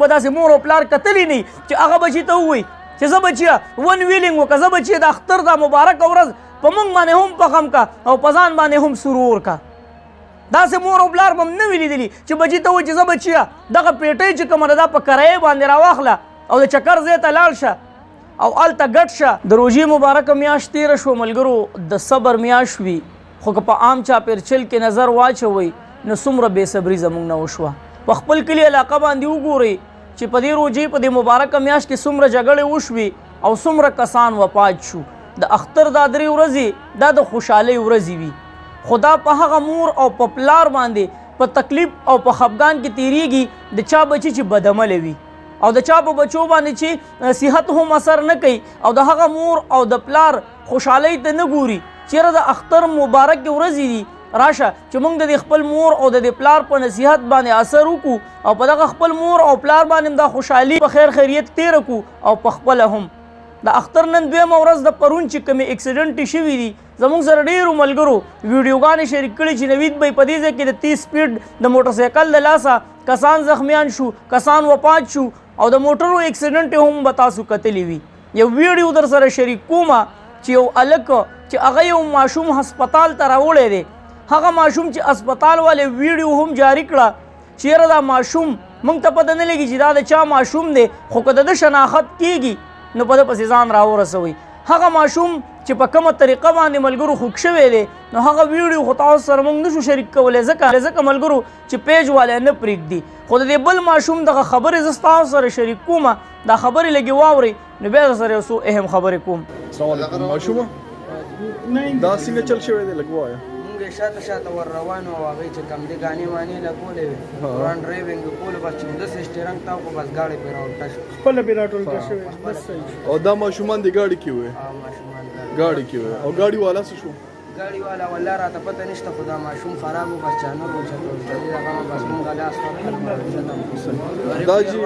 به داسې مور او پلار کتلی نه چې هغه بچي ته ووایي چې زه بچیه ون ویلینګ وکړه زه بچیه د اختر دا مبارکه ورځ په موږ باندې هم فخم کا او په ځان باندې هم سرور کا داسې مور او پلار به هم نه وي لیدلي چې بچي ته وایي چې زه بچیه دغه پیټۍ چې کومه ده دا په کرایې باندې راواخله او د چکر ځای ته لاړ شه او هلته ګډ شه د روژې مبارکه میاشت تېره شوه ملګرو د صبر میاشت وي خو که په عام چاپېرچل کې نظر واچوئ نو څومره بېصبري زموږ نه وشوه په خپل کلي علاقه باندې وګورئ چې په دې روژې په دې مبارکه میاشت کې څومره جګړې وشوې او څومره کسان وفات شو د اختر دا 3 ورځې دا د خوشحالۍ ورځې وي خو دا په هغه مور او په پلار باندې په تکلیف او په خفګان کې تېرېږي د چا بچي چې بدعمله وي او د چا په بچو باندې چې صحت هم اثر نه کوي او د هغه مور او د پلار خوشحالۍ ته نه ګوري چېرې د اختر مبارک ورځې دي راشه چې موږ د خپل مور او د پلار په نصیحت باندې اثر وکړو او په دغه خپل مور او پلار باندې دا خوشحالي په خیر خیریت تېره کړو او په خپله هم د اختر نن 2مه ورځ د پرون چې کومې اکسیډنټې شوي دي زموږ سره ډېرو ملګرو ویډیوګانې شریک کړي چې نوید به په دې ځای کې د 30 سپیډ د موټرسایکل د لاسه کسان زخمیان شو کسان وفات شو او د موټرو اکسیډنټ هم به تاسو کتلی وي یو ویډیو در سره شریک کومه چې یو هلک چې هغه یو ماشوم هسپتال ته راوړی دی هغه ماشوم چې هسپتال والے ویډیو هم جاری کړه چیرې دا ماشوم موږ ته پته نه لګي چې دا د چا ماشوم دی خو که د ده شناخت کیږي نو په ده پسې ځان راورسوئ هغه ماشوم چې په کومه طریقه باندې ملګرو خوږ شوی دی نو هغه ویډیو خو تاسو سره موږ نشو شریک کولی ځکه ملګرو چې پیج والی نه پرېږدي خو د دې بل ماشوم دغه خبرې زه ستاسو سره شریک کومه دا خبرې لږې واورئ نو بیا در سره یو څو اهم خبرې کوم السلام علیکم ماشومه دا څنګه چل شوی دی لږ ووایه موږ شاته ور روان وو هغوی چې کوم دې ګانې وانې لګولې وې روان ډرایوینګ یې کولو بس چې همداسې سټیرنګ تاو کړو بس ګاډۍ پرې راولټه شوه خپله پرې راټولټه شوې بس صحیح او دا ماشومان د ګاډي کې وې ماشومان ګاډي کې وې او ګاډي والا څه شو ګاډي والا والله راته پته نشته خو دا ماشوم خراب و بس چانور وچته دغه بس موږ لاس ورکړل دا چې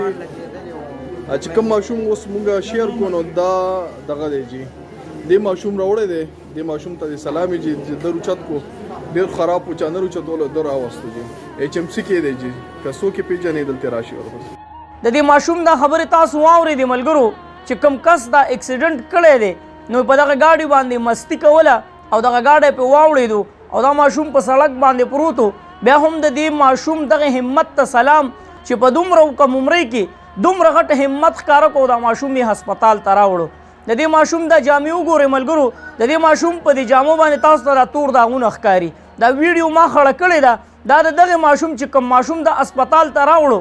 چې کوم ماشوم اوس مونږ شیر کو نو دا دغه دی جی دې ماشوم راوړی دی دې ماشوم ته سلامي جی د روچت کو ډېر خراب و چانر اوچتولو در راوستو جی HMC کې دی جی که څوک یې پېژنې دلته راشي ورپسې د دې ماشوم دا خبرې تاسو واورېدې ملګرو چې کوم کس دا اکسیډنټ کړی دی نو په دغه ګاډي باندې مستی کوله او دغه ګاډی پې واوړېدو او دا ماشوم په سړک باندې پروت و بیا هم د دې ماشوم دغه همت ته سلام چې په دومره کم عمرۍ کې دومره غټ همت ښکاره کړو دا ماشوم یې هسپتال ته راوړو د دې ماشوم دا جامې وګورئ ملګرو د دې ماشوم په دې جامو باندې تاسو ته دا تور داغونه ښکاري دا ویډیو ما خړه کړې ده دا د دغه ماشوم چې کوم ماشوم د هسپتال ته راوړو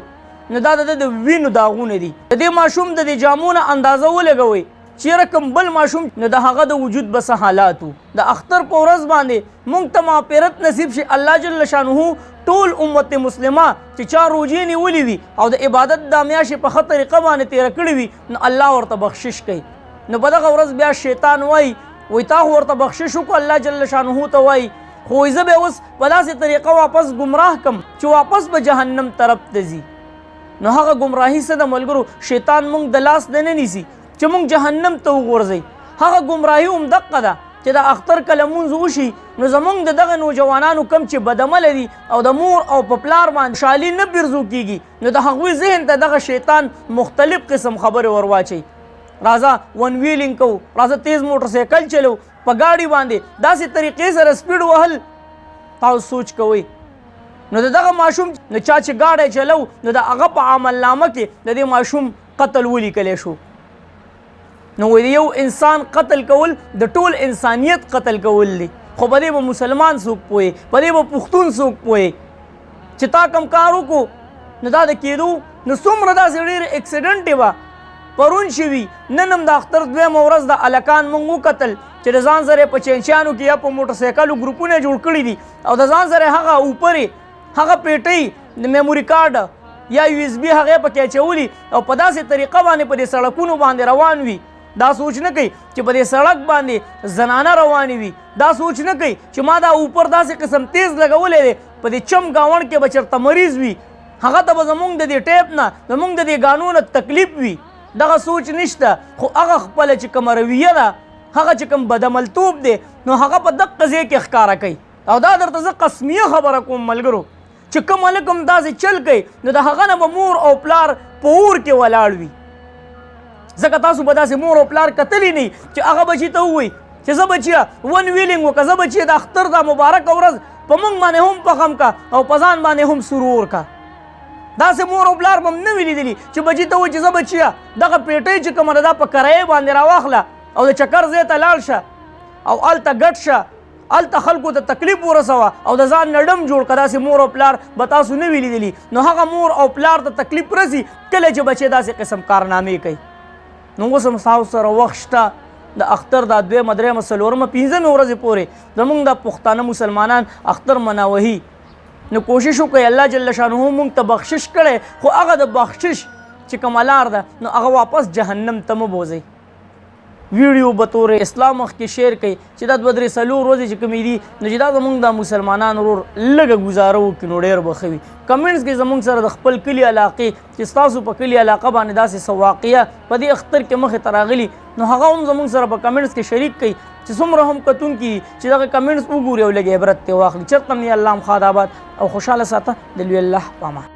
نو دا د وینو داغونه دي د دې ماشوم د دې جامو نه اندازه ولګوئ چیرې کوم بل ماشوم نو د هغه د وجود به څه حالات وو د اختر په ورځ باندې موږ ته مغفرت نصیب شي الله جل شانه ټول امت مسلمه چې چا روجې نیولې وي او د عبادت دا میاشتې په ښه طریقه باندې تېره کړې وي نو الله ورته بخشش کوي نو په دغه ورځ بیا شیطان وایي تا خو ورته بخشش وکړو الله جل شانه ته وایي خو زه به اوس په داسې طریقه واپس ګمراه کم چې واپس به جهنم طرف ته ځي نو هغه ګمراهي څه ده ملګرو شیطان موږ د لاس نه نیسي چې موږ جهنم ته وغورځئ هغه ګمراهي هم دقه ده چې د اختر کله مونځ وشي نو زموږ د دغه نوجوانانو کم چې بدعمله دي او د مور او په پلار باندې خوشحالي نه پیرزو کېږي نو د هغوی ذهن ته دغه شیطان مختلف قسم خبرې ورواچوي راځه ون ویلینګ کوو راځه تیز موټرسایکل چلو په ګاډي باندې داسې طریقې سره سپیډ وهل تاسو سوچ کوئ نو دغه ماشوم نو چا چې ګاډی چلو نو د هغه په عملنامه کې د دې ماشوم قتل ولیکلی شو نو د یو انسان قتل کول د ټول انسانیت قتل کول دی خو په دې به مسلمان څوک پوهې په دې به پښتون څوک پوهې چې تا کوم کار وکړو نو دا د کېدو نو څومره داسې ډېرې اکسیډنټې به پرون شوي نن هم د اختر 2مه ورځ د هلکان موږ وکتل چې د ځان سره په چینچیانو کې یا په موټرسایکلو ګروپونه جوړ کړي دي او د ځان سره هغه اوپرې هغه پیټۍ د میموري کارډ یا USB هغې پکې اچولي او په داسې طریقه باندې په دې سړکونو باندې روان وي دا سوچ نه کوي چې په دې سړک باندې زنانه روانې وي دا سوچ نه کوي چې ما دا اوپر داسې قسم تیز لګولی دی په دې چم ګاونډ کې به چېرته مریض وي هغه ته به زموږ د دې ټیپ نه زموږ د دې ګانو نه تکلیف وي دغه سوچ نشته خو هغه خپله چې کومه رویه ده هغه چې کوم بدعملتوب دی نو هغه په دقه ځای کې ښکاره کوي او دا درته زه قسمیه خبره کوم ملګرو چې کوم هلک هم داسې چل کوي نو د هغه نه به مور او پلار په اور کې ولاړ وي ځکه تاسو به داسې مور او پلار کتلی نه چې هغه بچي ته ووایي چې زه بچیه ون ویلینګ وکړه زه بچیه د اختر دا مبارکه ورځ په موږ باندې هم پخم کا او په ځان باندې هم سرور کا داسې مور او پلار به هم نه وي لیدلي چې بچي ته وایي چې زه بچیه دغه پیټۍ چې کومه ده دا په کرایې باندې راواخله او د چکر ځای ته لاړ شه او هلته ګډ شه هلته خلکو ته تکلیف ورسوه او د ځان نه ډم جوړ کړه داسې مور او پلار به تاسو نه وي لیدلي نو هغه مور او پلار ته تکلیف رسي کله چې بچی داسې قسم کارنامې کوي نو اوس هم ستاسو سره وخت شته د اختر دا دویمه درېیمه څلورمه پنځمې ورځې پورې زموږ د پښتانه مسلمانان اختر مناوهي نو کوشش وکړئ الله جل شانه موږ ته بخشش کړی خو هغه د بخشش چې کومه لار ده نو هغه واپس جهنم ته مه بوځئ ویډیو به طور اسلام مخ کې شیر کړئ چې دا دوه درې څلور ورځې چې کومې دي نو چې دا زموږ د مسلمانان ورور لږه ګزاره وکړي نو ډېر به ښه وي کمنټس کې زموږ سره د خپل کلي علاقې چې ستاسو په کلي علاقه باندې داسې څه واقعه په دې اختر کې مخې ته راغلي نو هغه هم زموږ سره په کمنټس کې شریک کړئ چې څومره هم کتونکي چې دغه کمنټس وګوري او لږ عبرت ترې واخلي چېرته هم یې الله هم ښاد آباد او خوشحاله ساته د لوی الله په امان